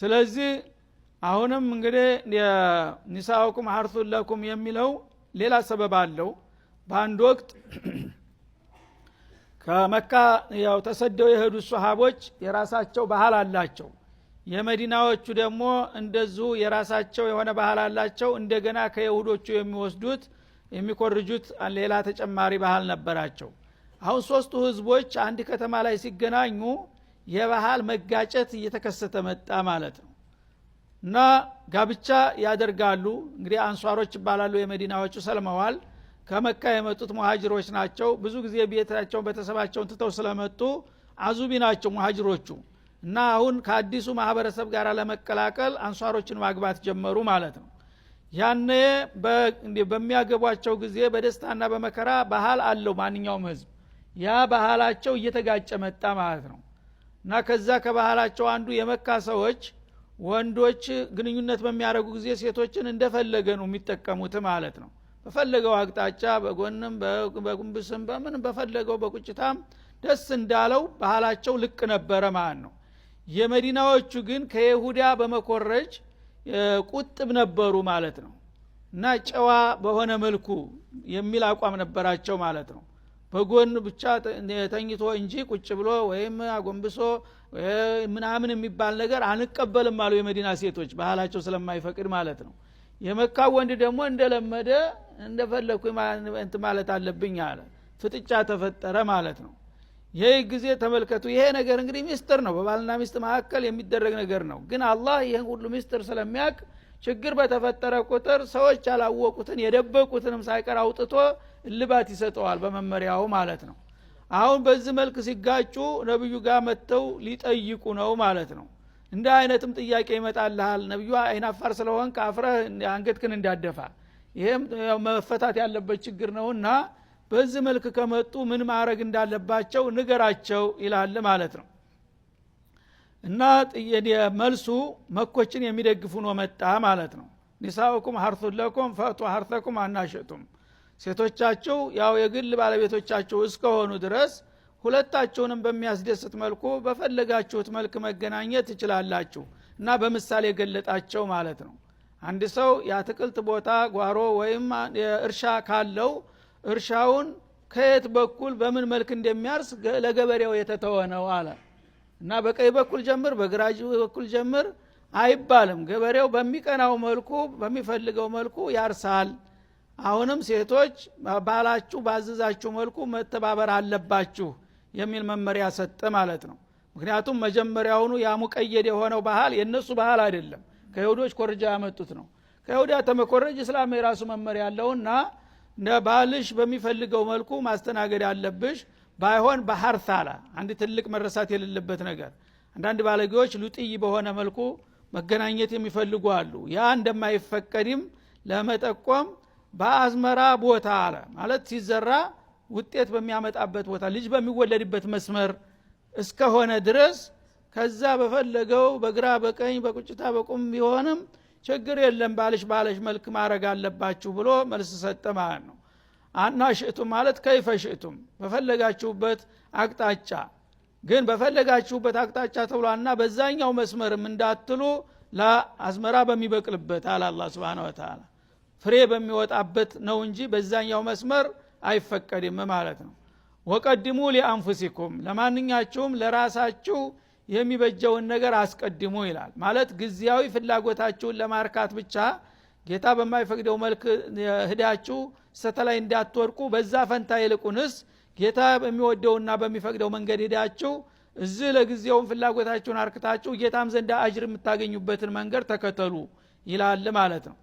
ስለዚህ አሁንም እንግዲህ ኒሳኡኩም ሐርሱን ለኩም የሚለው ሌላ ሰበብ አለው። በአንድ ወቅት ከመካ ያው ተሰደው የሄዱ ሱሐቦች የራሳቸው ባህል አላቸው። የመዲናዎቹ ደግሞ እንደዚሁ የራሳቸው የሆነ ባህል አላቸው። እንደገና ከይሁዶቹ የሚወስዱት የሚኮርጁት ሌላ ተጨማሪ ባህል ነበራቸው። አሁን ሶስቱ ህዝቦች አንድ ከተማ ላይ ሲገናኙ የባህል መጋጨት እየተከሰተ መጣ ማለት ነው። እና ጋብቻ ያደርጋሉ። እንግዲህ አንሷሮች ይባላሉ። የመዲናዎቹ ሰልመዋል። ከመካ የመጡት ሙሃጅሮች ናቸው። ብዙ ጊዜ ቤታቸውን በተሰባቸውን ትተው ስለመጡ አዙቢ ናቸው ሙሃጅሮቹ። እና አሁን ከአዲሱ ማህበረሰብ ጋር ለመቀላቀል አንሷሮችን ማግባት ጀመሩ ማለት ነው። ያኔ በሚያገቧቸው ጊዜ በደስታና በመከራ ባህል አለው ማንኛውም ህዝብ። ያ ባህላቸው እየተጋጨ መጣ ማለት ነው። እና ከዛ ከባህላቸው አንዱ የመካ ሰዎች ወንዶች ግንኙነት በሚያደርጉ ጊዜ ሴቶችን እንደፈለገ ነው የሚጠቀሙት ማለት ነው። በፈለገው አቅጣጫ በጎንም በጉንብስም በምንም በፈለገው በቁጭታም ደስ እንዳለው ባህላቸው ልቅ ነበረ ማለት ነው። የመዲናዎቹ ግን ከይሁዳ በመኮረጅ ቁጥብ ነበሩ ማለት ነው። እና ጨዋ በሆነ መልኩ የሚል አቋም ነበራቸው ማለት ነው። በጎን ብቻ ተኝቶ እንጂ ቁጭ ብሎ ወይም አጎንብሶ ምናምን የሚባል ነገር አንቀበልም አሉ የመዲና ሴቶች፣ ባህላቸው ስለማይፈቅድ ማለት ነው። የመካ ወንድ ደግሞ እንደለመደ እንደፈለኩ እንት ማለት አለብኝ አለ። ፍጥጫ ተፈጠረ ማለት ነው። ይሄ ጊዜ ተመልከቱ። ይሄ ነገር እንግዲህ ሚስጥር ነው፣ በባልና ሚስት መካከል የሚደረግ ነገር ነው። ግን አላህ ይሄን ሁሉ ሚስጥር ስለሚያውቅ ችግር በተፈጠረ ቁጥር ሰዎች ያላወቁትን የደበቁትንም ሳይቀር አውጥቶ እልባት ይሰጠዋል በመመሪያው ማለት ነው። አሁን በዚህ መልክ ሲጋጩ ነብዩ ጋር መተው ሊጠይቁ ነው ማለት ነው። እንደ አይነትም ጥያቄ ይመጣልሃል። ነብዩ አይናፋር ስለሆንክ አፍረህ አንገትክን እንዳደፋ፣ ይሄም መፈታት ያለበት ችግር ነውና በዚህ መልክ ከመጡ ምን ማድረግ እንዳለባቸው ንገራቸው ይላል ማለት ነው። እና መልሱ መኮችን የሚደግፉ ነው መጣ ማለት ነው። ኒሳኡኩም ሐርሱን ለኩም ፈቱ ሐርሰኩም አናሽቱም። ሴቶቻቸው ያው የግል ባለቤቶቻቸው እስከሆኑ ድረስ ሁለታቸውንም በሚያስደስት መልኩ በፈለጋችሁት መልክ መገናኘት ትችላላችሁ። እና በምሳሌ ገለጣቸው ማለት ነው። አንድ ሰው የአትክልት ቦታ ጓሮ ወይም እርሻ ካለው እርሻውን ከየት በኩል በምን መልክ እንደሚያርስ ለገበሬው የተተወ ነው አለ። እና በቀኝ በኩል ጀምር በግራ በኩል ጀምር አይባልም። ገበሬው በሚቀናው መልኩ በሚፈልገው መልኩ ያርሳል። አሁንም ሴቶች ባላችሁ ባዘዛችሁ መልኩ መተባበር አለባችሁ የሚል መመሪያ ሰጠ ማለት ነው። ምክንያቱም መጀመሪያውኑ ያ ሙቀየድ የሆነው ባህል የነሱ ባህል አይደለም፣ ከይሁዶች ኮርጃ ያመጡት ነው። ከይሁዳ ተመኮረጅ እስላም የራሱ መመሪያ ያለውና ባልሽ በሚፈልገው መልኩ ማስተናገድ ያለብሽ ባይሆን በሐርሳላ አንድ ትልቅ መረሳት የሌለበት ነገር። አንዳንድ ባለጌዎች ሉጥይ በሆነ መልኩ መገናኘት የሚፈልጉ አሉ። ያ እንደማይፈቀድም ለመጠቆም በአዝመራ ቦታ አለ ማለት ሲዘራ ውጤት በሚያመጣበት ቦታ ልጅ በሚወለድበት መስመር እስከሆነ ድረስ ከዛ በፈለገው በግራ በቀኝ በቁጭታ በቁም ቢሆንም ችግር የለም ባልሽ መልክ ማድረግ አለባችሁ ብሎ መልስ ሰጠ ማለት ነው። አናሽቱም ማለት ከይፈሽቱም በፈለጋችሁበት አቅጣጫ። ግን በፈለጋችሁበት አቅጣጫ ተብሏና በዛኛው መስመርም እንዳትሉ ለአዝመራ በሚበቅልበት አለ አላህ Subhanahu Wa Ta'ala ፍሬ በሚወጣበት ነው እንጂ በዛኛው መስመር አይፈቀድም ማለት ነው። ወቀድሙ ሊአንፉሲኩም ለማንኛችሁም ለራሳችሁ የሚበጀውን ነገር አስቀድሙ ይላል። ማለት ግዚያዊ ፍላጎታችሁን ለማርካት ብቻ ጌታ በማይፈቅደው መልክ ሄዳችሁ ሰተላይ እንዳትወርቁ፣ በዛ ፈንታ ይልቁንስ ጌታ በሚወደውና በሚፈቅደው መንገድ ሄዳችሁ እዚህ ለግዚያውን ፍላጎታችሁን አርክታችሁ ጌታም ዘንድ አጅር የምታገኙበትን መንገድ ተከተሉ ይላል ማለት ነው።